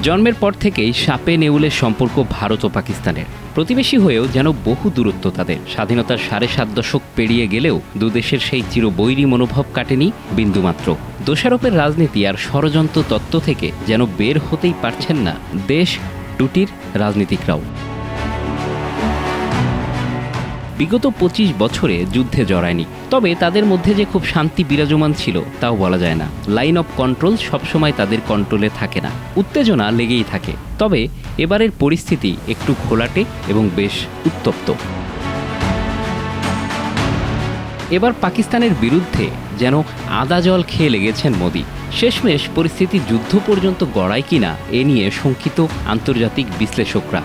জন্মের পর থেকেই সাপে নেউলের সম্পর্ক ভারত ও পাকিস্তানের। প্রতিবেশী হয়েও যেন বহু দূরত্ব তাদের। স্বাধীনতার ৭.৫ দশক পেরিয়ে গেলেও দুদেশের সেই চিরবৈরী মনোভাব কাটেনি বিন্দুমাত্র। দোষারোপের রাজনীতি আর ষড়যন্ত্র তত্ত্ব থেকে যেন বের হতেই পারছেন না দেশ দুটির রাজনীতিকরাও। বিগত ২৫ বছরে যুদ্ধে জড়ায়নি, তবে তাদের মধ্যে যে খুব শান্তি বিরাজমান ছিল তাও বলা যায় না। লাইন অফ কন্ট্রোল সবসময় তাদের কন্ট্রোলে থাকে না, উত্তেজনা লেগেই থাকে। তবে এবারের পরিস্থিতি একটু ঘোলাটে এবং বেশ উত্তপ্ত। এবার পাকিস্তানের বিরুদ্ধে যেন আদা জল খেয়ে লেগেছেন মোদি। শেষমেশ পরিস্থিতি যুদ্ধ পর্যন্ত গড়ায় কিনা এ নিয়ে শঙ্কিত আন্তর্জাতিক বিশ্লেষকরা।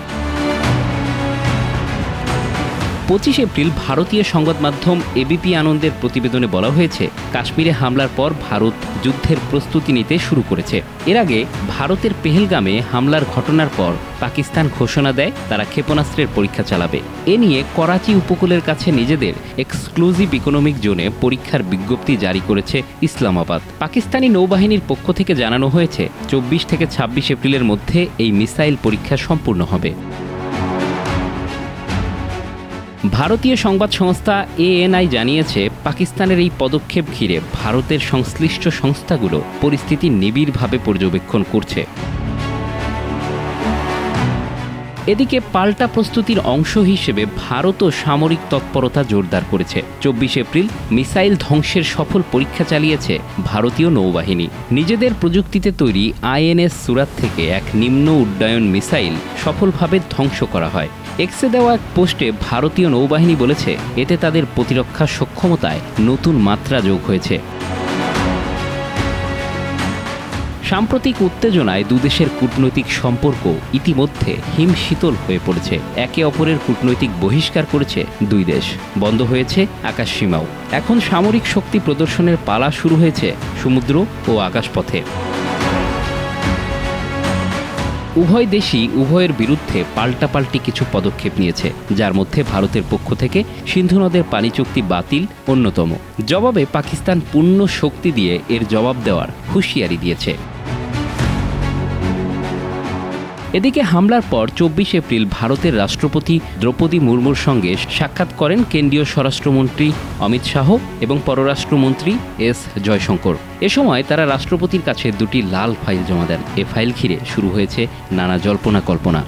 ২৫ এপ্রিল ভারতীয় সংবাদ মাধ্যম এবিপি আনন্দের প্রতিবেদনে বলা হয়েছে, কাশ্মীরে হামলার পর ভারত যুদ্ধের প্রস্তুতি নিতে শুরু করেছে। এর আগে ভারতের পেহেলগামে হামলার ঘটনার পর পাকিস্তান ঘোষণা দেয় তারা ক্ষেপণাস্ত্রের পরীক্ষা চালাবে। এ নিয়ে করাচি উপকূলের কাছে নিজেদের এক্সক্লুসিভ ইকোনমিক জোনে পরীক্ষার বিজ্ঞপ্তি জারি করেছে ইসলামাবাদ। পাকিস্তানি নৌবাহিনীর পক্ষ থেকে জানানো হয়েছে ২৪ থেকে ২৬ এপ্রিলের মধ্যে এই মিসাইল পরীক্ষা সম্পূর্ণ হবে। ভারতীয় সংবাদ সংস্থা এএনআই জানিয়েছে, পাকিস্তানের এই পদক্ষেপ ঘিরে ভারতের সংশ্লিষ্ট সংস্থাগুলো পরিস্থিতি নিবিড়ভাবে পর্যবেক্ষণ করছে। এদিকে পাল্টা প্রস্তুতির অংশ হিসেবে ভারতও সামরিক তৎপরতা জোরদার করেছে। ২৪ এপ্রিল মিসাইল ধ্বংসের সফল পরীক্ষা চালিয়েছে ভারতীয় নৌবাহিনী। নিজেদের প্রযুক্তিতে তৈরি আইএনএস সুরাত থেকে এক নিম্ন উড্ডয়ন মিসাইল সফলভাবে ধ্বংস করা হয়। এক্সে দেওয়া এক পোস্টে ভারতীয় নৌবাহিনী বলেছে, এতে তাদের প্রতিরক্ষা সক্ষমতায় নতুন মাত্রা যোগ হয়েছে। সাম্প্রতিক উত্তেজনায় দুদেশের কূটনৈতিক সম্পর্ক ইতিমধ্যে হিমশীতল হয়ে পড়েছে। একে অপরের কূটনৈতিক বহিষ্কার করেছে দুই দেশ, বন্ধ হয়েছে আকাশসীমাও। এখন সামরিক শক্তি প্রদর্শনের পালা শুরু হয়েছে সমুদ্র ও আকাশপথে। উভয় দেশই উভয়ের বিরুদ্ধে পাল্টাপাল্টি কিছু পদক্ষেপ নিয়েছে, যার মধ্যে ভারতের পক্ষ থেকে সিন্ধু নদের পানি চুক্তি বাতিল অন্যতম। জবাবে পাকিস্তান পূর্ণ শক্তি দিয়ে এর জবাব দেওয়ার হুঁশিয়ারি দিয়েছে। এদিকে হামলার পর ২৪ এপ্রিল ভারতের রাষ্ট্রপতি দ্রৌপদী মুর্মুর সঙ্গে সাক্ষাৎ করেন কেন্দ্রীয় স্বরাষ্ট্রমন্ত্রী অমিত শাহ এবং পররাষ্ট্রমন্ত্রী এস জয়শঙ্কর। এ সময় তারা রাষ্ট্রপতির কাছে দুটি লাল ফাইল জমা দেন। এ ফাইল ঘিরে শুরু হয়েছে নানা জল্পনা কল্পনা।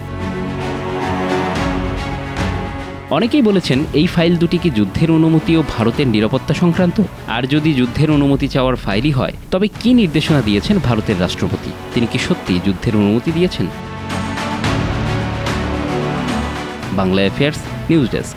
অনেকেই বলেছেন, এই ফাইল দুটি কি যুদ্ধের অনুমতি ও ভারতের নিরাপত্তা সংক্রান্ত? আর যদি যুদ্ধের অনুমতি চাওয়ার ফাইলই হয়, তবে কি নির্দেশনা দিয়েছেন ভারতের রাষ্ট্রপতি? তিনি কি সত্যি যুদ্ধের অনুমতি দিয়েছেন? Bangla affairs news desk.